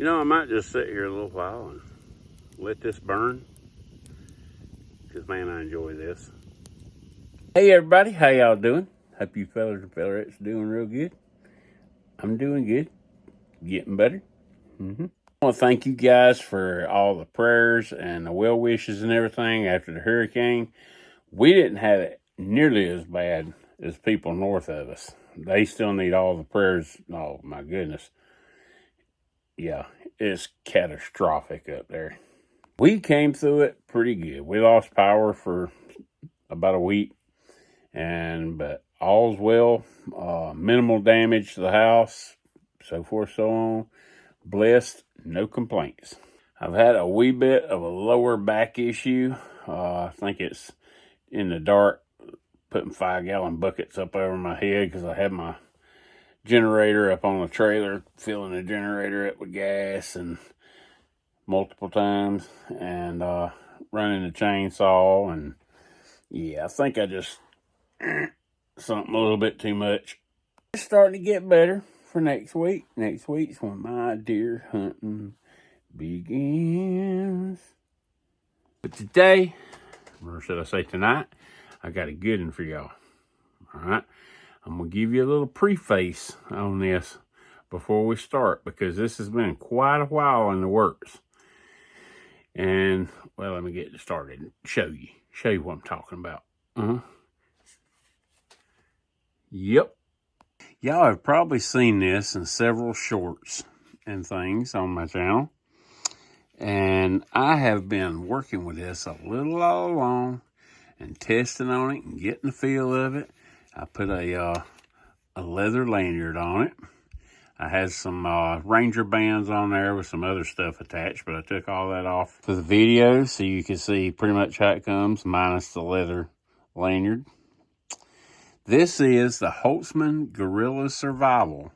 You know, I might just sit here a little while and let this burn, because man, I enjoy this. Hey everybody, how y'all doing? Hope you fellas and fellerettes doing real good. I'm doing good, getting better. I want to thank you guys for all the prayers and the well wishes and everything after the hurricane. We didn't have it nearly as bad as people north of us. They still need all the prayers. Oh my goodness. Yeah, it's catastrophic up there. We came through it pretty good. We lost power for about a week, but all's well. Minimal damage to the house, so forth, so on. Blessed, no complaints. I've had a wee bit of a lower back issue. I think it's in the dark, putting 5-gallon buckets up over my head because I had my generator up on the trailer, filling the generator up with gas and multiple times, and running the chainsaw. And yeah, I think I just something a little bit too much. It's starting to get better for next week. Next week's when my deer hunting begins. But today, or should I say tonight, I got a good one for y'all. All right, I'm gonna give you a little preface on this before we start, because this has been quite a while in the works. And well, let me get started and show you what I'm talking about. Yep. Y'all have probably seen this in several shorts and things on my channel. And I have been working with this a little all along and testing on it and getting the feel of it. I put a leather lanyard on it. I had some Ranger bands on there with some other stuff attached, but I took all that off for the video so you can see pretty much how it comes, minus the leather lanyard. This is the Holtzman Gorilla Survival,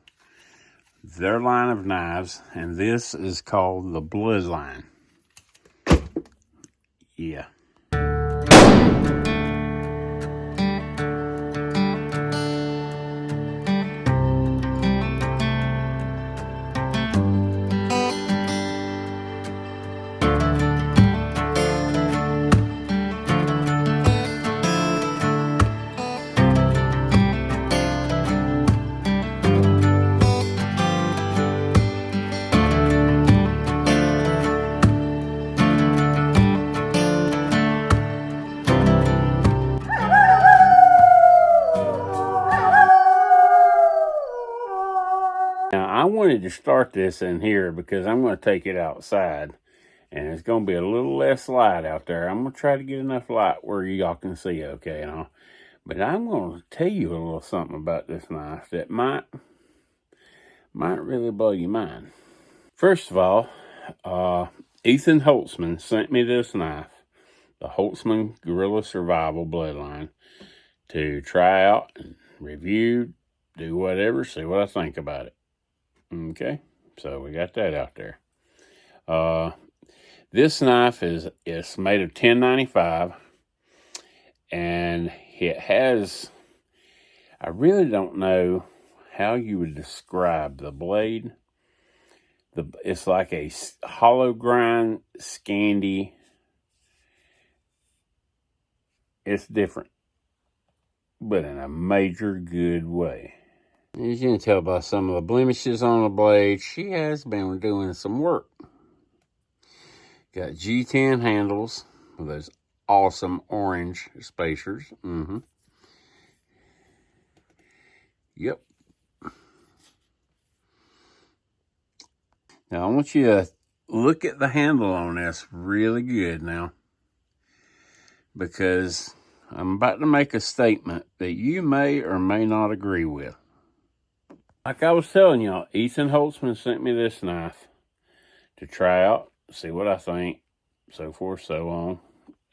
their line of knives, and this is called the Bloodline. Yeah. Now, I wanted to start this in here because I'm going to take it outside, and it's going to be a little less light out there. I'm going to try to get enough light where y'all can see okay, you know. But I'm going to tell you a little something about this knife that might really blow your mind. First of all, Ethan Holtzman sent me this knife, the Holtzman Gorilla Survival Bloodline, to try out and review, do whatever, see what I think about it. Okay, so we got that out there. This knife is made of 1095, and it has, I really don't know how you would describe the blade. It's like a hollow grind Scandi. It's different, but in a major good way. As you can tell by some of the blemishes on the blade, she has been doing some work. Got G10 handles with those awesome orange spacers. Yep. Now, I want you to look at the handle on this really good now, because I'm about to make a statement that you may or may not agree with. Like I was telling y'all, Ethan Holtzman sent me this knife to try out, see what I think, so forth, so on.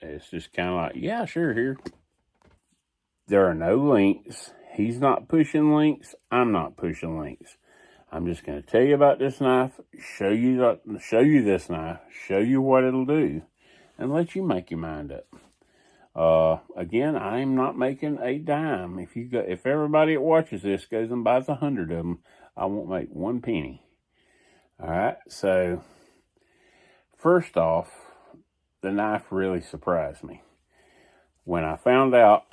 It's just kind of like, yeah, sure, here. There are no links. He's not pushing links. I'm not pushing links. I'm just going to tell you about this knife, show you this knife, show you what it'll do, and let you make your mind up. Again, I'm not making a dime. If everybody that watches this goes and buys 100 of them, I won't make one penny. All right, so first off, the knife really surprised me. When I found out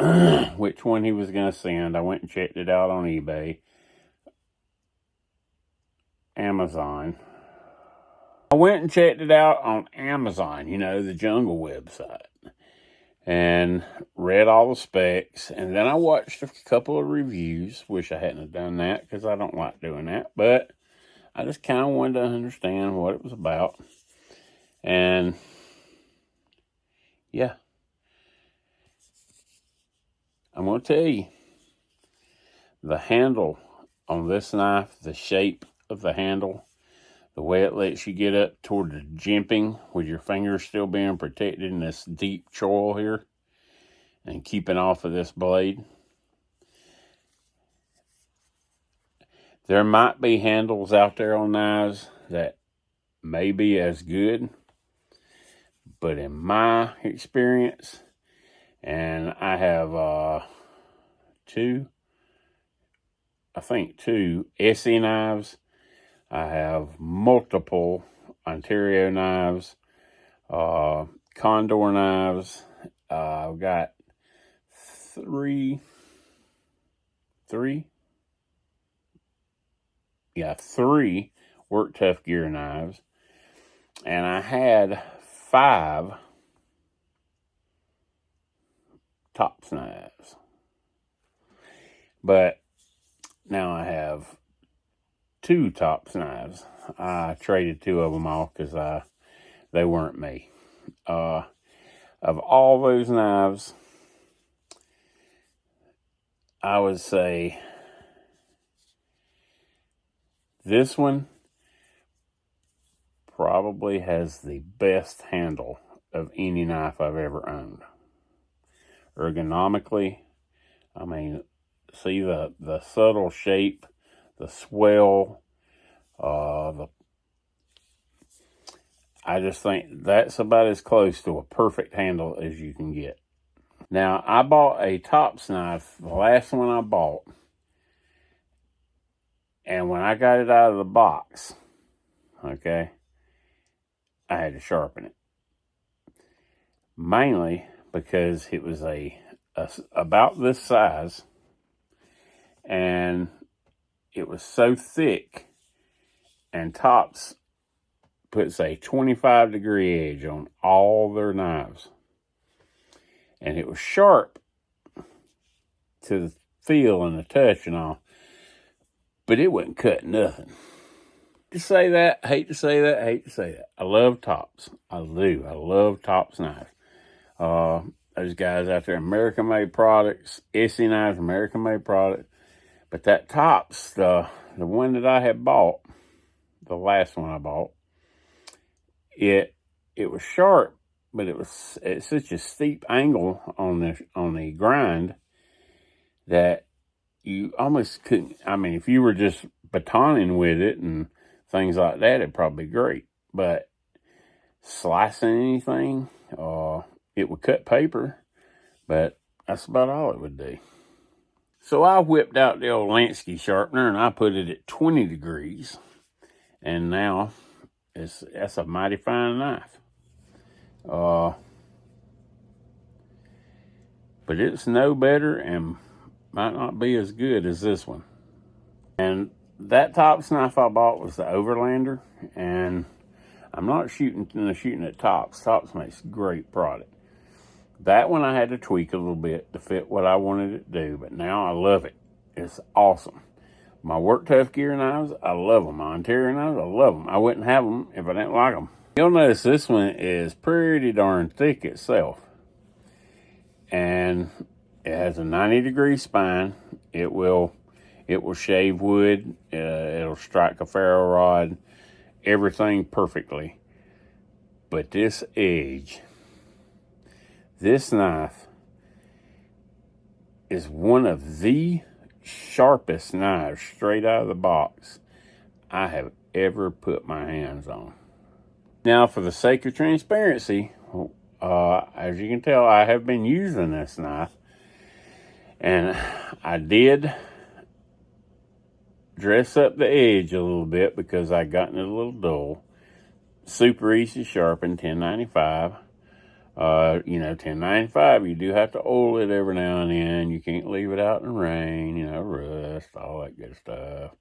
which one he was going to send, I went and checked it out on eBay, Amazon. I went and checked it out on Amazon, you know, the Jungle website, and read all the specs. And then I watched a couple of reviews. Wish I hadn't have done that because I don't like doing that. But I just kind of wanted to understand what it was about. And yeah, I'm going to tell you, the handle on this knife, the shape of the handle, the way it lets you get up toward the jimping with your fingers still being protected in this deep choil here and keeping off of this blade. There might be handles out there on knives that may be as good, but in my experience, and I have two SE knives. I have multiple Ontario knives, Condor knives. I've got three Work Tough Gear knives, and I had 5 Tops knives. But now I have 2 Tops knives. I traded 2 of them off because they weren't me. Of all those knives, I would say this one probably has the best handle of any knife I've ever owned. Ergonomically, I mean, see the subtle shape, the swell, I just think that's about as close to a perfect handle as you can get. Now, I bought a Tops knife, the last one I bought, and when I got it out of the box, okay, I had to sharpen it. Mainly because it was about this size, and it was so thick, and Tops puts a 25-degree edge on all their knives. And it was sharp to the feel and the touch and all, but it wouldn't cut nothing. To say that, hate to say that. I love Tops. I do. I love Tops knives. Those guys out there, American-made products, SE knives, American-made products. But that Tops, the one that I had bought, the last one I bought, it was sharp, but it's such a steep angle on the grind that you almost couldn't. I mean, if you were just batoning with it and things like that, it'd probably be great. But slicing anything, it would cut paper, but that's about all it would do. So I whipped out the old Lansky sharpener and I put it at 20 degrees. And now that's a mighty fine knife. But it's no better and might not be as good as this one. And that Tops knife I bought was the Overlander, and I'm not shooting at Tops. Tops makes a great product. That one I had to tweak a little bit to fit what I wanted it to do, but now I love it. It's awesome. My Work Tough Gear knives, I love them. My Ontario knives, I love them. I wouldn't have them if I didn't like them. You'll notice this one is pretty darn thick itself. And it has a 90-degree spine. It will shave wood. It'll strike a ferro rod. Everything perfectly. But this edge, this knife is one of the sharpest knives straight out of the box I have ever put my hands on. Now, for the sake of transparency, as you can tell, I have been using this knife, and I did dress up the edge a little bit because I gotten it a little dull. Super easy to sharpen, 1095. 1095, you do have to oil it every now and then. You can't leave it out in the rain, rust, all that good stuff.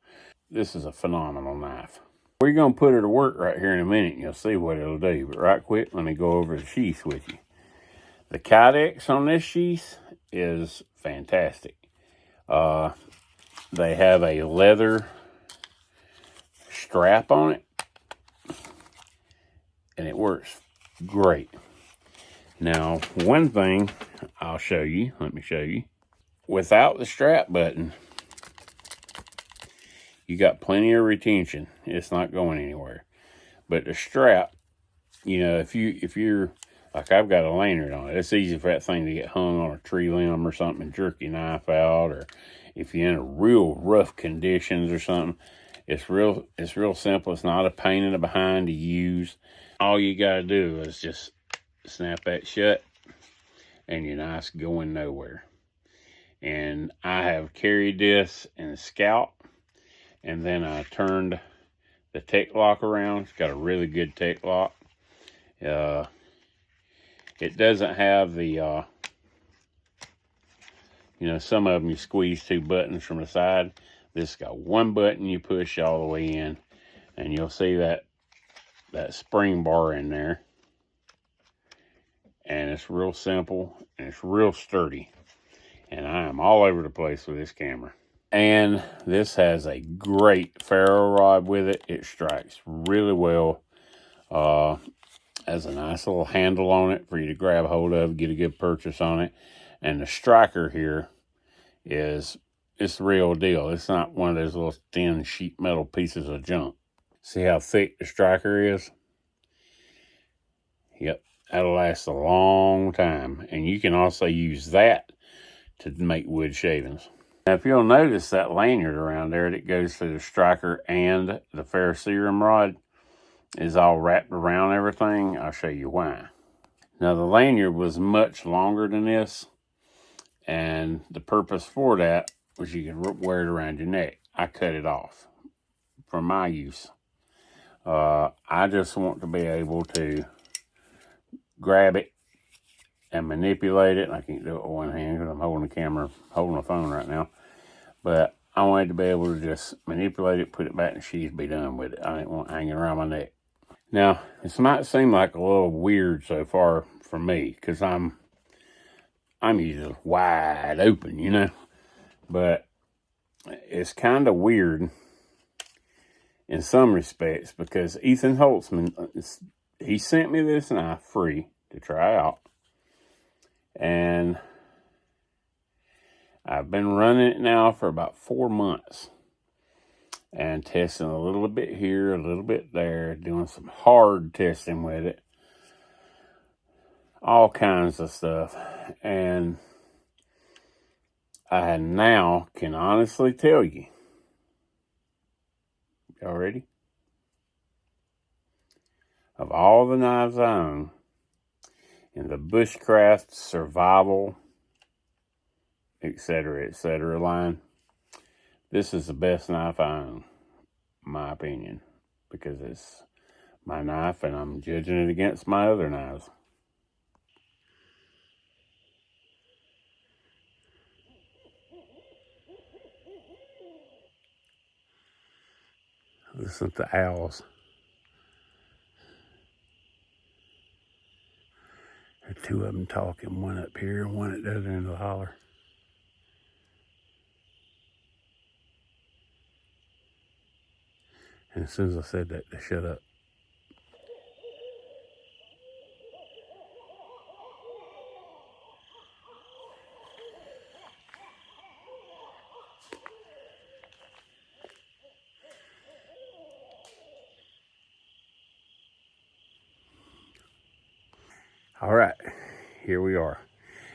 This is a phenomenal knife. We're going to put her to work right here in a minute, and you'll see what it'll do. But right quick, let me go over the sheath with you. The Kidex on this sheath is fantastic. They have a leather strap on it, and it works great. Now, one thing I'll show you, let me show you. Without the strap button, you got plenty of retention. It's not going anywhere. But the strap, if you're, like I've got a lanyard on it, it's easy for that thing to get hung on a tree limb or something and jerk your knife out, or if you're in a real rough conditions or something, it's real simple. It's not a pain in the behind to use. All you got to do is just snap that shut and your knife's going nowhere. And I have carried this in a Scout, and then I turned the tech lock around. It's got a really good tech lock. It doesn't have the, some of them you squeeze 2 buttons from the side. This got 1 button you push all the way in, and you'll see that spring bar in there. And it's real simple, and it's real sturdy. And I am all over the place with this camera. And this has a great ferro rod with it. It strikes really well. Has a nice little handle on it for you to grab hold of, get a good purchase on it. And the striker here it's the real deal. It's not one of those little thin sheet metal pieces of junk. See how thick the striker is? Yep, that'll last a long time. And you can also use that to make wood shavings. Now, if you'll notice that lanyard around there that goes to the striker and the ferrocerium rod is all wrapped around everything. I'll show you why. Now, the lanyard was much longer than this, and the purpose for that was you could wear it around your neck. I cut it off for my use. I just want to be able to grab it and manipulate it. I can't do it with one hand because I'm holding the camera, holding the phone right now. But I wanted to be able to just manipulate it, put it back in the sheath, be done with it. I didn't want it hanging around my neck. Now, this might seem like a little weird so far for me because I'm usually wide open, But it's kind of weird in some respects because Ethan Holtzman, he sent me this knife free to try out. And I've been running it now for about 4 months and testing a little bit here, a little bit there, doing some hard testing with it, all kinds of stuff. And I now can honestly tell you, y'all ready? Of all the knives I own in the Bushcraft Survival, etc., line, this is the best knife I own, in my opinion, because it's my knife and I'm judging it against my other knives. Listen to the owls. There are 2 of them talking, one up here and one at the other end of the holler. And as soon as I said that, they shut up. All right, here we are.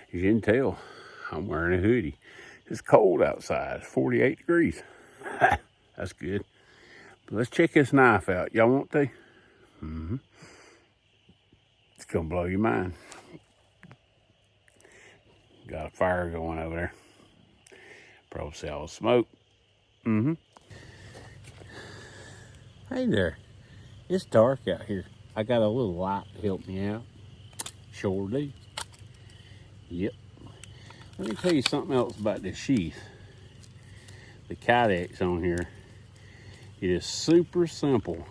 As you can tell, I'm wearing a hoodie. It's cold outside, it's 48 degrees. That's good. But let's check this knife out. Y'all want to? It's gonna blow your mind. Got a fire going over there. Probably see all the smoke. Hey there. It's dark out here. I got a little light to help me out. Sure do. Yep. Let me tell you something else about this sheath. The Kidex on here. It is super simple.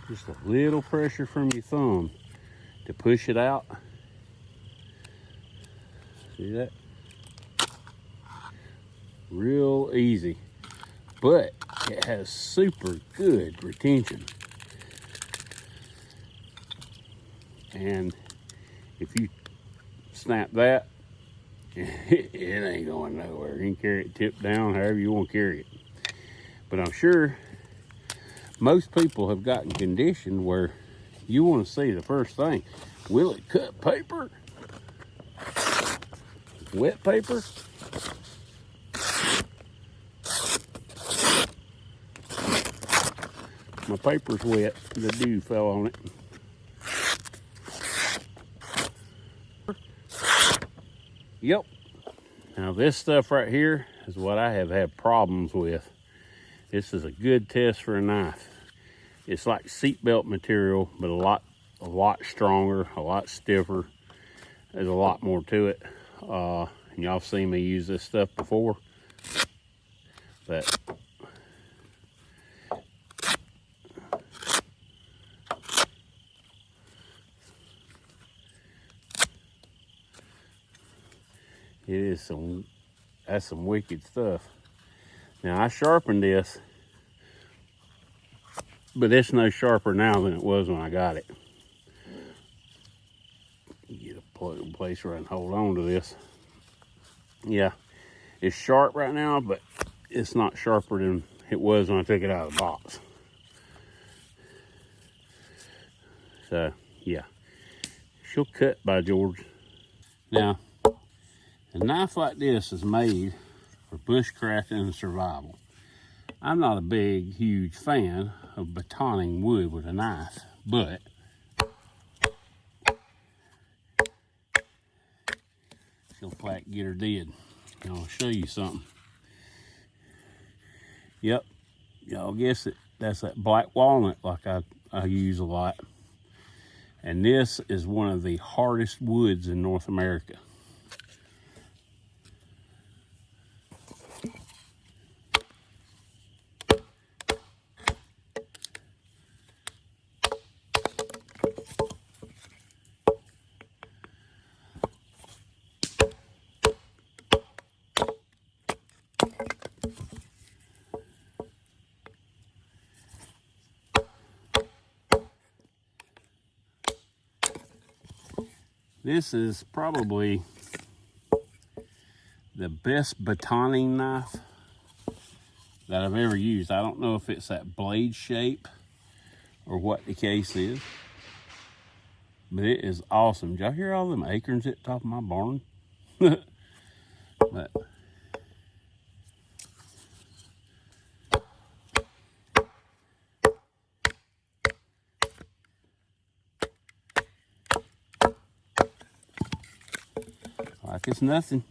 Just a little pressure from your thumb to push it out. See that? Real easy. But it has super good retention. And if you snap that, it ain't going nowhere. You can carry it tipped down however you want to carry it. But I'm sure most people have gotten conditioned where you want to see the first thing. Will it cut paper? Wet paper? My paper's wet. The dew fell on it. Yep. Now this stuff right here is what I have had problems with. This is a good test for a knife. It's like seatbelt material, but a lot stronger, a lot stiffer. There's a lot more to it. Y'all seen me use this stuff before. But that's some wicked stuff. Now I sharpened this, but it's no sharper now than it was when I got it. Get a place where I can hold on to this. Yeah, it's sharp right now, but it's not sharper than it was when I took it out of the box. So yeah, she'll cut by George. Now, a knife like this is made for bushcraft and survival. I'm not a big, huge fan of batoning wood with a knife, but she'll flat get her dead. And I'll show you something. Yep, y'all guess it. That's that black walnut like I use a lot. And this is one of the hardest woods in North America. This is probably the best batoning knife that I've ever used. I don't know if it's that blade shape or what the case is, but it is awesome. Did y'all hear all them acorns at the top of my barn? But like it's nothing.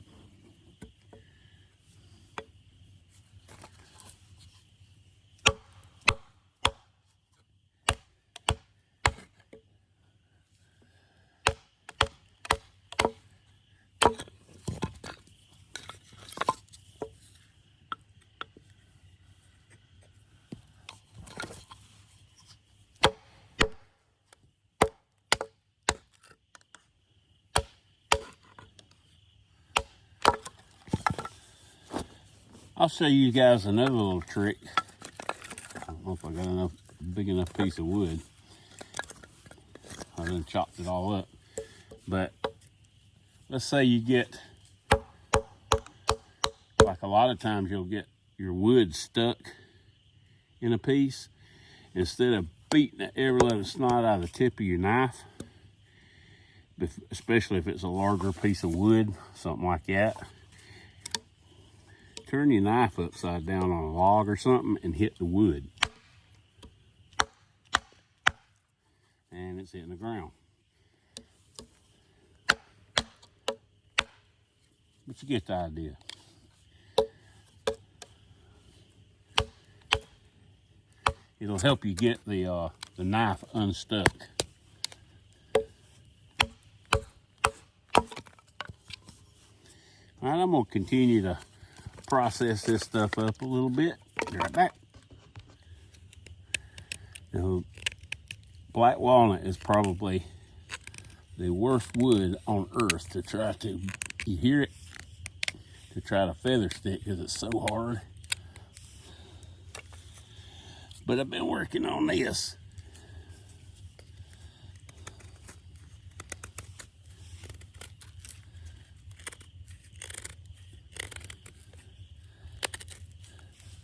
I'll show you guys another little trick. I don't know if I got enough big enough piece of wood. I done chopped it all up. But let's say you get, like a lot of times you'll get your wood stuck in a piece. Instead of beating every little snot out of the tip of your knife, especially if it's a larger piece of wood, something like that, turn your knife upside down on a log or something and hit the wood. And it's hitting the ground. But you get the idea. It'll help you get the knife unstuck. All right, I'm gonna continue to process this stuff up a little bit. Be right back. Now, black walnut is probably the worst wood on earth to try to, you hear it, to try to feather stick because it's so hard. But I've been working on this.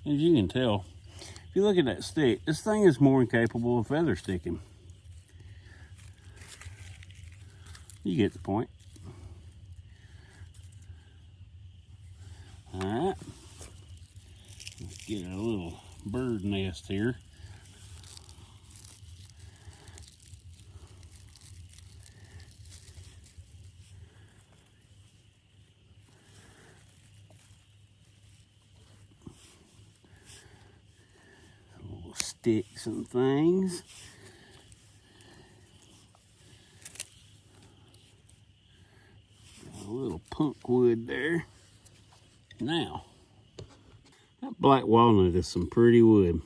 As you can tell, if you look at that stick, this thing is more incapable of feather sticking. You get the point. All right, let's get our little bird nest here. Little sticks and things. Got a little punk wood there. Now, that black walnut is some pretty wood.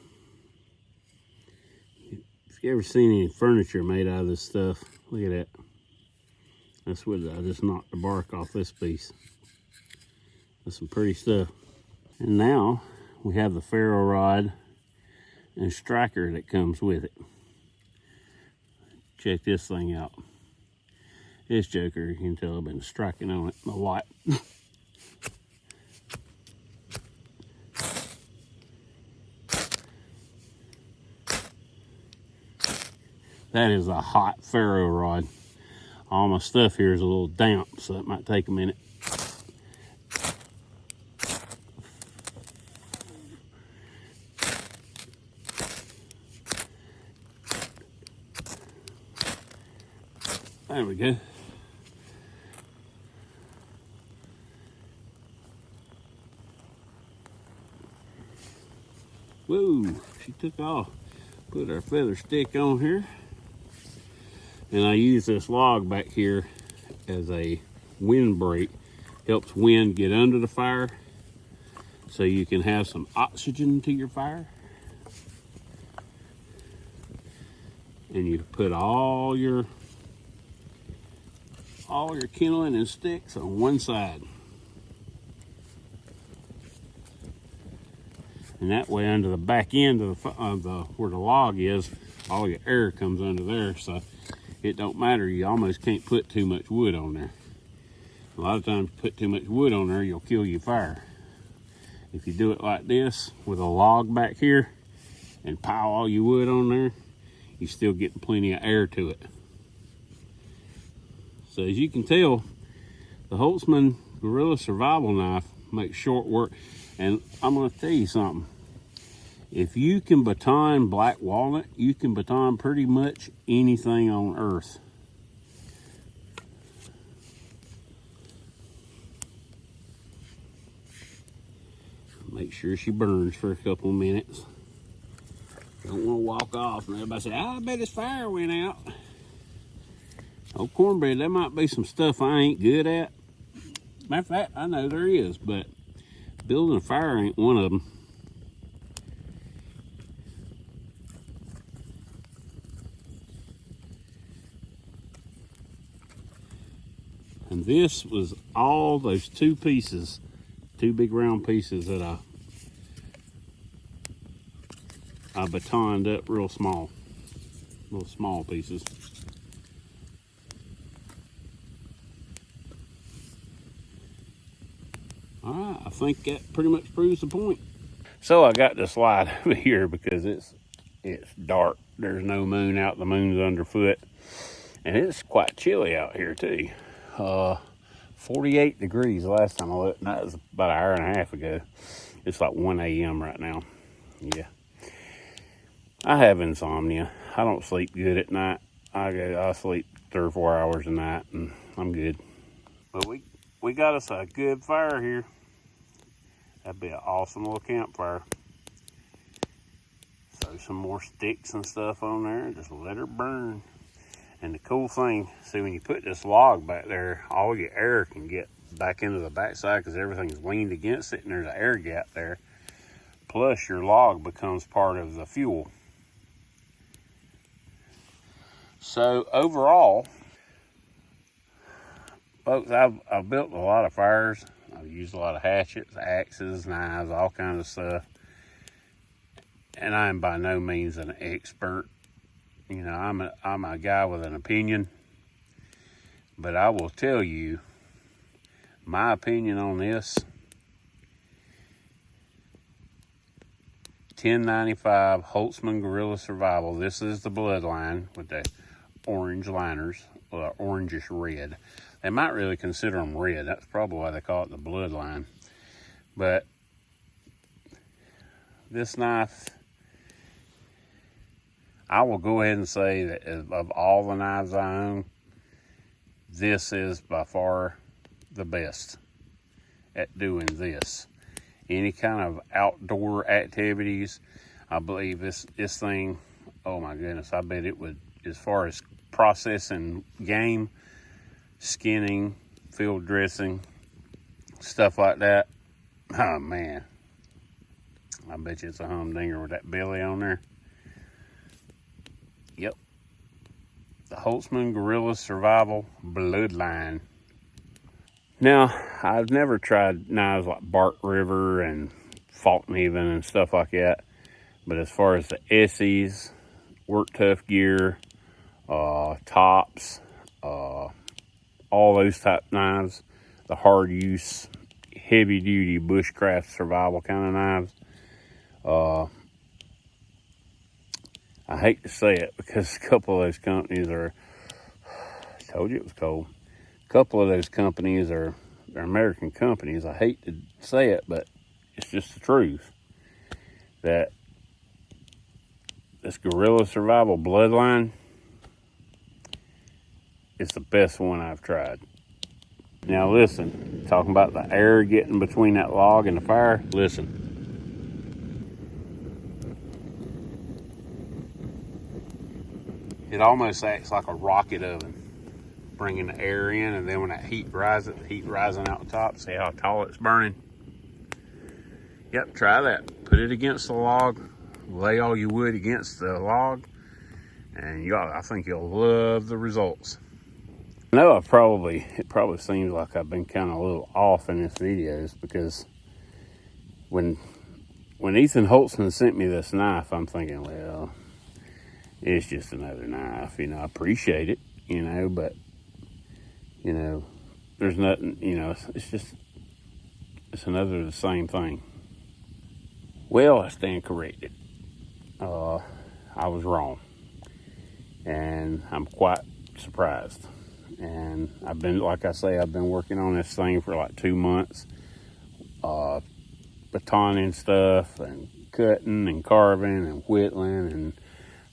If you ever seen any furniture made out of this stuff, look at that. That's what I just knocked the bark off this piece. That's some pretty stuff. And now we have the ferro rod and striker that comes with it. Check this thing out. This joker, you can tell I've been striking on it a lot. That is a hot ferro rod. All my stuff here is a little damp, so it might take a minute. There we go. Whoa, she took off. Put our feather stick on here. And I use this log back here as a windbreak. Helps wind get under the fire so you can have some oxygen to your fire. And you put all your kindling and sticks on one side. And that way under the back end of where the log is, all your air comes under there, so it don't matter. You almost can't put too much wood on there. A lot of times you put too much wood on there, you'll kill your fire. If you do it like this with a log back here and pile all your wood on there, you're still getting plenty of air to it. So as you can tell, the Holtzman Gorilla Survival Knife makes short work. And I'm going to tell you something. If you can baton black walnut, you can baton pretty much anything on earth. Make sure she burns for a couple of minutes. Don't want to walk off and everybody say, I bet his fire went out. Oh, cornbread, there might be some stuff I ain't good at. Matter of fact, I know there is, but building a fire ain't one of them. And this was all those two pieces, two big round pieces that I batoned up real small, little small pieces. All right, I think that pretty much proves the point. So I got to slide over here because it's dark. There's no moon out. The moon's underfoot. And it's quite chilly out here too. 48 degrees last time I looked, and that was about an hour and a half ago. It's like 1 a.m. right now. Yeah. I have insomnia. I don't sleep good at night. I sleep 3 or 4 hours a night, and I'm good. But we got us a good fire here. That'd be an awesome little campfire. So throw some more sticks and stuff on there and just let her burn. And the cool thing, see, when you put this log back there, all your air can get back into the backside because everything's leaned against it and there's an air gap there. Plus your log becomes part of the fuel. So overall, folks, I've built a lot of fires. I've used a lot of hatchets, axes, knives, all kinds of stuff. And I am by no means an expert. You know, I'm a guy with an opinion. But I will tell you my opinion on this. 1095 Holtzman Gorilla Survival. This is the Bloodline with the orange liners, or orangish red. They might really consider them red. That's probably why they call it the Bloodline. But this knife, I will go ahead and say that of all the knives I own, this is by far the best at doing this. Any kind of outdoor activities, I believe this thing, oh my goodness, I bet it would, as far as processing game, skinning, field dressing, stuff like that, oh man, I bet you it's a humdinger with that belly on there. Yep. The Holtzman Gorilla Survival Bloodline. Now, I've never tried knives like Bark River and Faulkner even and stuff like that. But as far as the Essies, Work Tough Gear, tops, all those type knives, the hard use, heavy duty bushcraft survival kind of knives, I hate to say it because a couple of those companies are, I told you it was cold. A couple of those companies they're American companies. I hate to say it, but it's just the truth. That this Gorilla Survival Bloodline is the best one I've tried. Now listen, talking about the air getting between that log and the fire, listen. It almost acts like a rocket oven, bringing the air in, and then when that heat rises, the heat rising out the top, see how tall it's burning? Yep, try that. Put it against the log, lay all your wood against the log, and I think you'll love the results. I know it probably seems like I've been kind of a little off in this videos because when Ethan Holtzman sent me this knife, I'm thinking, well, it's just another knife, you know, I appreciate it, you know, but, you know, there's nothing, you know, it's another the same thing. Well, I stand corrected. I was wrong. And I'm quite surprised. And I've been, like I say, I've been working on this thing for like 2 months. Batoning stuff and cutting and carving and whittling and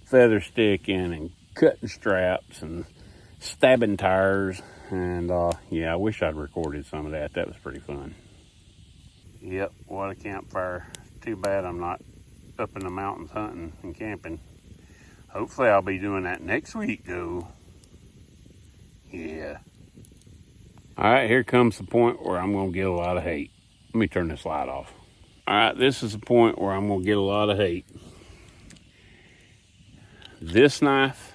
feather sticking and cutting straps and stabbing tires. And yeah, I wish I'd recorded some of that. That was pretty fun. Yep, what a campfire. Too bad I'm not up in the mountains hunting and camping. Hopefully I'll be doing that next week though. Yeah. All right, here comes the point where I'm gonna get a lot of hate. Let me turn this light off. All right, this is the point where I'm gonna get a lot of hate. This knife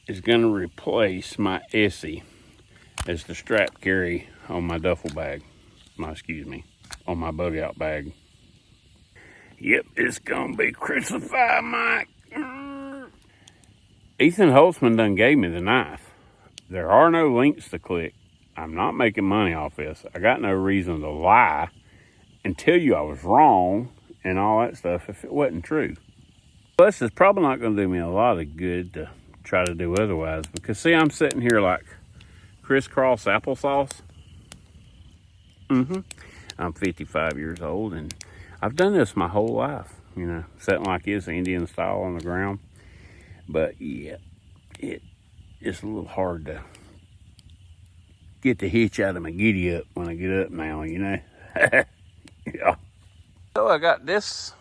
is gonna replace my Essie as the strap carry on my duffel bag. On my bug out bag. Yep, it's gonna be crucified, Mike. Ethan Holtzman done gave me the knife. There are no links to click. I'm not making money off this. I got no reason to lie and tell you I was wrong and all that stuff if it wasn't true. Plus, it's probably not gonna do me a lot of good to try to do otherwise because see, I'm sitting here like crisscross applesauce. I'm 55 years old and I've done this my whole life, you know, sitting like this, Indian style on the ground. But yeah, it's a little hard to get the hitch out of my giddy up when I get up now, you know. Yeah. So I got this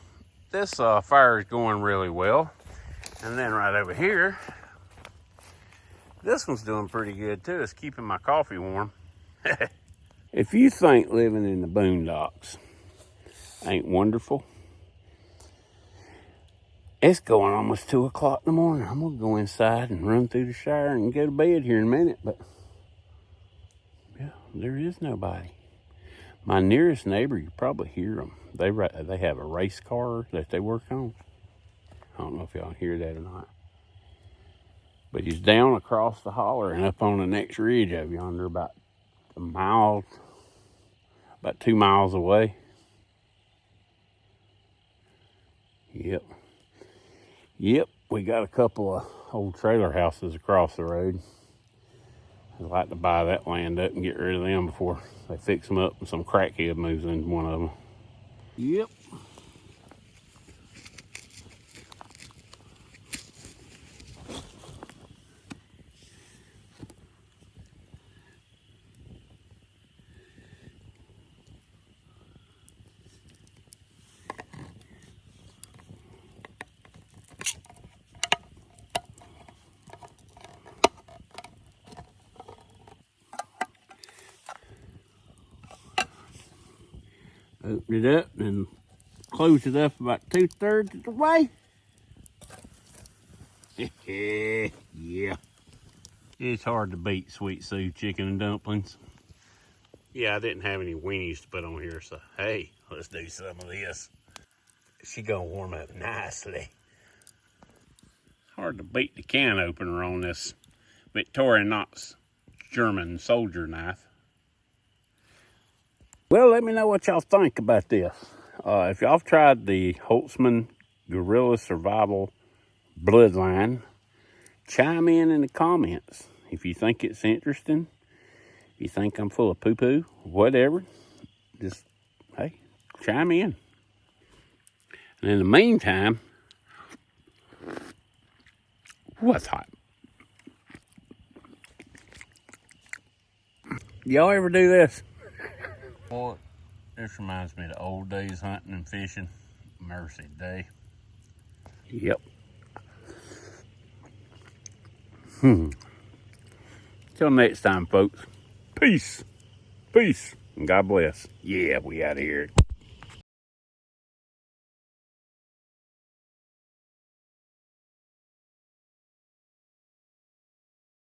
fire is going really well. And then right over here, this one's doing pretty good too. It's keeping my coffee warm. If you think living in the boondocks ain't wonderful, it's going almost 2 o'clock in the morning. I'm gonna go inside and run through the shower and go to bed here in a minute, but yeah, there is nobody. My nearest neighbor, you probably hear them. They have a race car that they work on. I don't know if y'all hear that or not. But he's down across the holler and up on the next ridge over yonder about a mile, about 2 miles away. Yep, we got a couple of old trailer houses across the road. I'd like to buy that land up and get rid of them before they fix them up and some crackhead moves into one of them. Yep. Open it up and close it up about 2/3 of the way. Yeah. It's hard to beat Sweet Sue chicken and dumplings. Yeah, I didn't have any weenies to put on here, so hey, let's do some of this. She gonna warm up nicely. Hard to beat the can opener on this Victorinox German soldier knife. Well, let me know what y'all think about this. If y'all tried the Holtzman Gorilla Survival Bloodline, chime in the comments. If you think it's interesting, if you think I'm full of poo-poo, whatever, just, hey, chime in. And in the meantime, what's hot? Y'all ever do this? Boy, this reminds me of the old days hunting and fishing. Mercy day. Yep. Till next time, folks. Peace. Peace. And God bless. Yeah, we out of here.